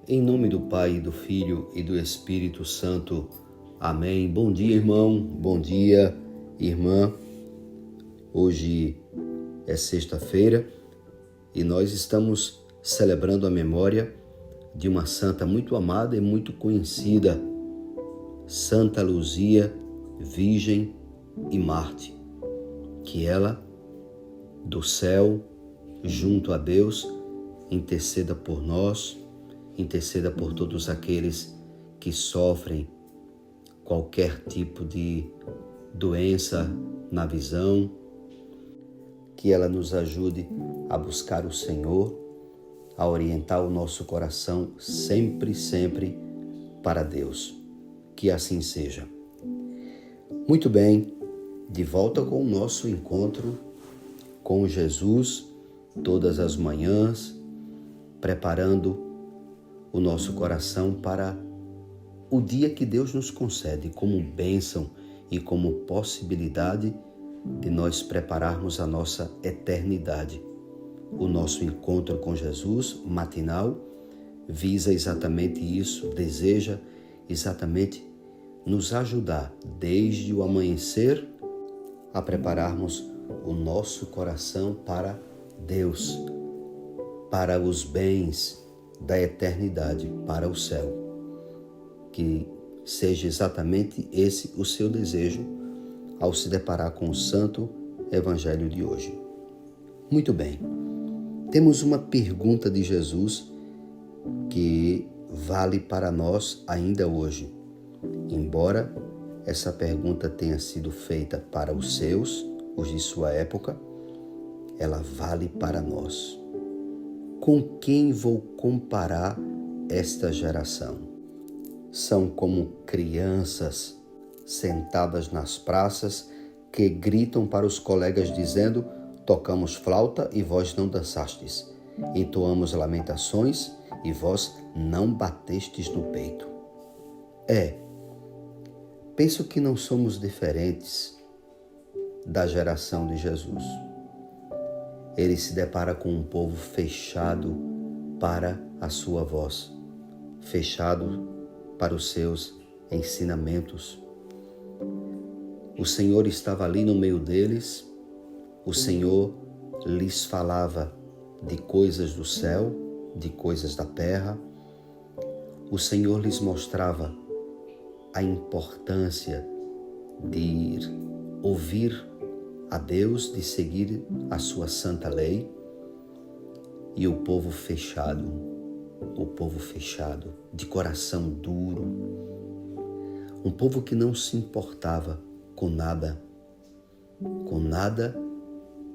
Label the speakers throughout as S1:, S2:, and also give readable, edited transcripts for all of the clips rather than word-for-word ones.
S1: Em nome do Pai, do Filho e do Espírito Santo. Amém. Bom dia, irmão. Bom dia, irmã. Hoje é sexta-feira e nós estamos celebrando a memória de uma santa muito amada e muito conhecida, Santa Luzia, Virgem e Mártir. Que ela, do céu, junto a Deus, interceda por nós, interceda por todos aqueles que sofrem qualquer tipo de doença na visão, que ela nos ajude a buscar o Senhor, a orientar o nosso coração sempre para Deus. Que assim seja. Muito bem, de volta com o nosso encontro com Jesus, todas as manhãs, preparando o nosso coração para o dia que Deus nos concede como bênção e como possibilidade de nós prepararmos a nossa eternidade. O nosso encontro com Jesus matinal visa exatamente isso, deseja exatamente nos ajudar desde o amanhecer a prepararmos o nosso coração para Deus, para os bens da eternidade, para o céu. Que seja exatamente esse o seu desejo ao se deparar com o Santo Evangelho de hoje. Muito bem, temos uma pergunta de Jesus que vale para nós ainda hoje. Embora essa pergunta tenha sido feita para os seus, os de sua época, ela vale para nós. Com quem vou comparar esta geração? São como crianças sentadas nas praças que gritam para os colegas dizendo: tocamos flauta e vós não dançastes, entoamos lamentações e vós não batestes no peito. Penso que não somos diferentes da geração de Jesus. Ele se depara com um povo fechado para a sua voz, fechado para os seus ensinamentos. O Senhor estava ali no meio deles, o Senhor lhes falava de coisas do céu, de coisas da terra. O Senhor lhes mostrava a importância de ouvir a Deus, de seguir a sua santa lei. E o povo fechado, de coração duro, um povo que não se importava com nada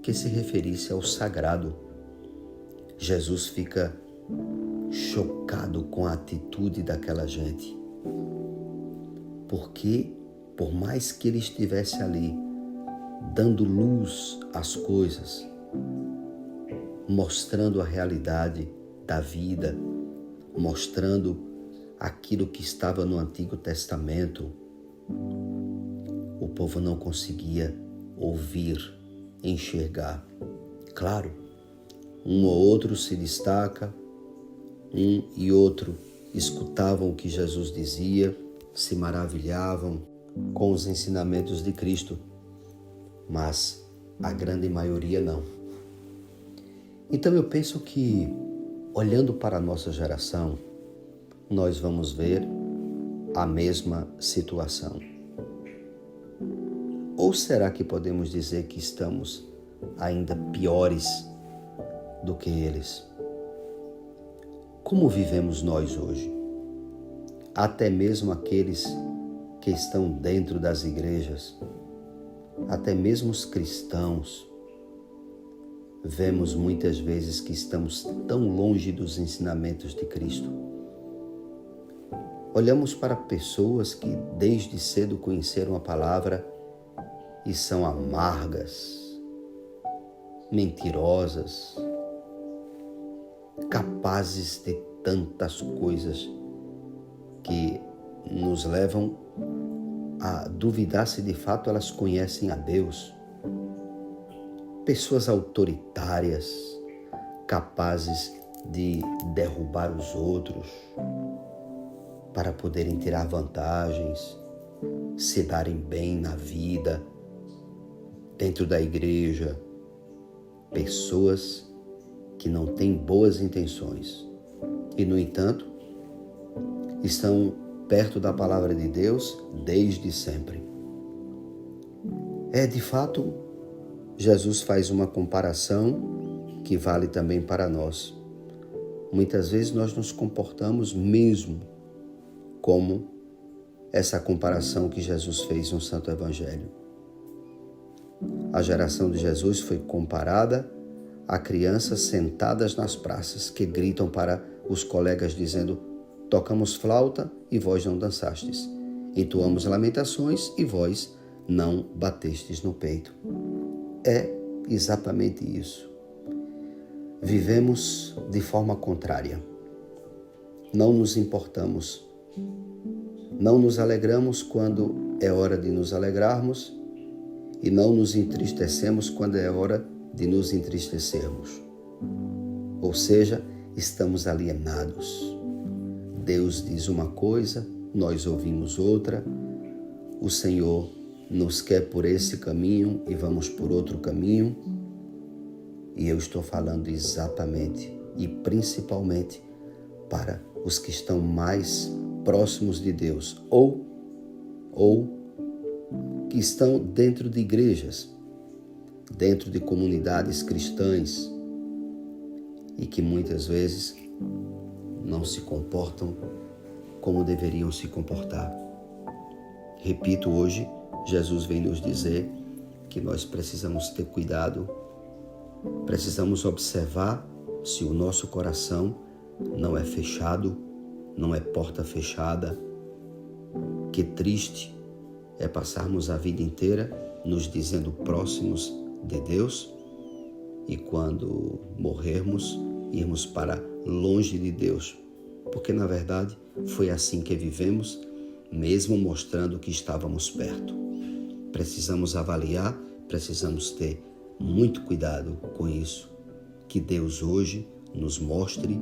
S1: que se referisse ao sagrado. Jesus fica chocado com a atitude daquela gente, porque por mais que ele estivesse ali, dando luz às coisas, mostrando a realidade da vida, mostrando aquilo que estava no Antigo Testamento, o povo não conseguia ouvir, enxergar. Claro, um ou outro se destaca, um e outro escutavam o que Jesus dizia, se maravilhavam com os ensinamentos de Cristo, mas a grande maioria não. Então eu penso que, olhando para a nossa geração, nós vamos ver a mesma situação. Ou será que podemos dizer que estamos ainda piores do que eles? Como vivemos nós hoje? Até mesmo aqueles que estão dentro das igrejas, até mesmo os cristãos, vemos muitas vezes que estamos tão longe dos ensinamentos de Cristo. Olhamos para pessoas que desde cedo conheceram a palavra e são amargas, mentirosas, capazes de tantas coisas que nos levam a duvidar se de fato elas conhecem a Deus. Pessoas autoritárias, capazes de derrubar os outros para poderem tirar vantagens, se darem bem na vida, dentro da igreja. Pessoas que não têm boas intenções e, no entanto, estão perto da palavra de Deus desde sempre. De fato, Jesus faz uma comparação que vale também para nós. Muitas vezes nós nos comportamos mesmo como essa comparação que Jesus fez no Santo Evangelho. A geração de Jesus foi comparada a crianças sentadas nas praças que gritam para os colegas dizendo: tocamos flauta e vós não dançastes, entoamos lamentações e vós não batestes no peito. É exatamente isso. Vivemos de forma contrária. Não nos importamos. Não nos alegramos quando é hora de nos alegrarmos e não nos entristecemos quando é hora de nos entristecermos. Ou seja, estamos alienados. Deus diz uma coisa, nós ouvimos outra. O Senhor nos quer por esse caminho e vamos por outro caminho. E eu estou falando exatamente e principalmente para os que estão mais próximos de Deus ou que estão dentro de igrejas, dentro de comunidades cristãs e que muitas vezes não se comportam como deveriam se comportar. Repito, hoje Jesus vem nos dizer que nós precisamos ter cuidado, precisamos observar se o nosso coração não é fechado, não é porta fechada. Que triste é passarmos a vida inteira nos dizendo próximos de Deus e quando morrermos, irmos para longe de Deus, porque na verdade foi assim que vivemos, mesmo mostrando que estávamos perto. Precisamos avaliar, precisamos ter muito cuidado com isso. Que Deus hoje nos mostre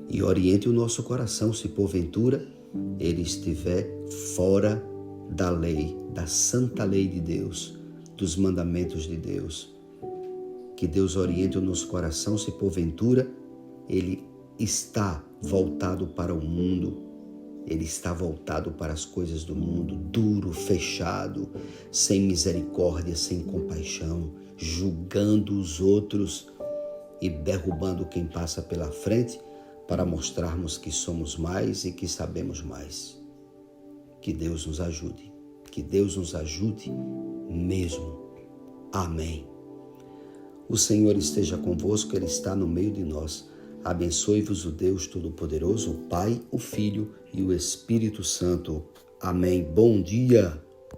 S1: e oriente o nosso coração se porventura ele estiver fora da lei, da santa lei de Deus, dos mandamentos de Deus. Que Deus oriente o nosso coração se porventura ele está voltado para o mundo, ele está voltado para as coisas do mundo, duro, fechado, sem misericórdia, sem compaixão, julgando os outros e derrubando quem passa pela frente para mostrarmos que somos mais e que sabemos mais. Que Deus nos ajude, que Deus nos ajude mesmo. Amém. O Senhor esteja convosco, Ele está no meio de nós. Abençoe-vos o Deus Todo-Poderoso, o Pai, o Filho e o Espírito Santo. Amém. Bom dia.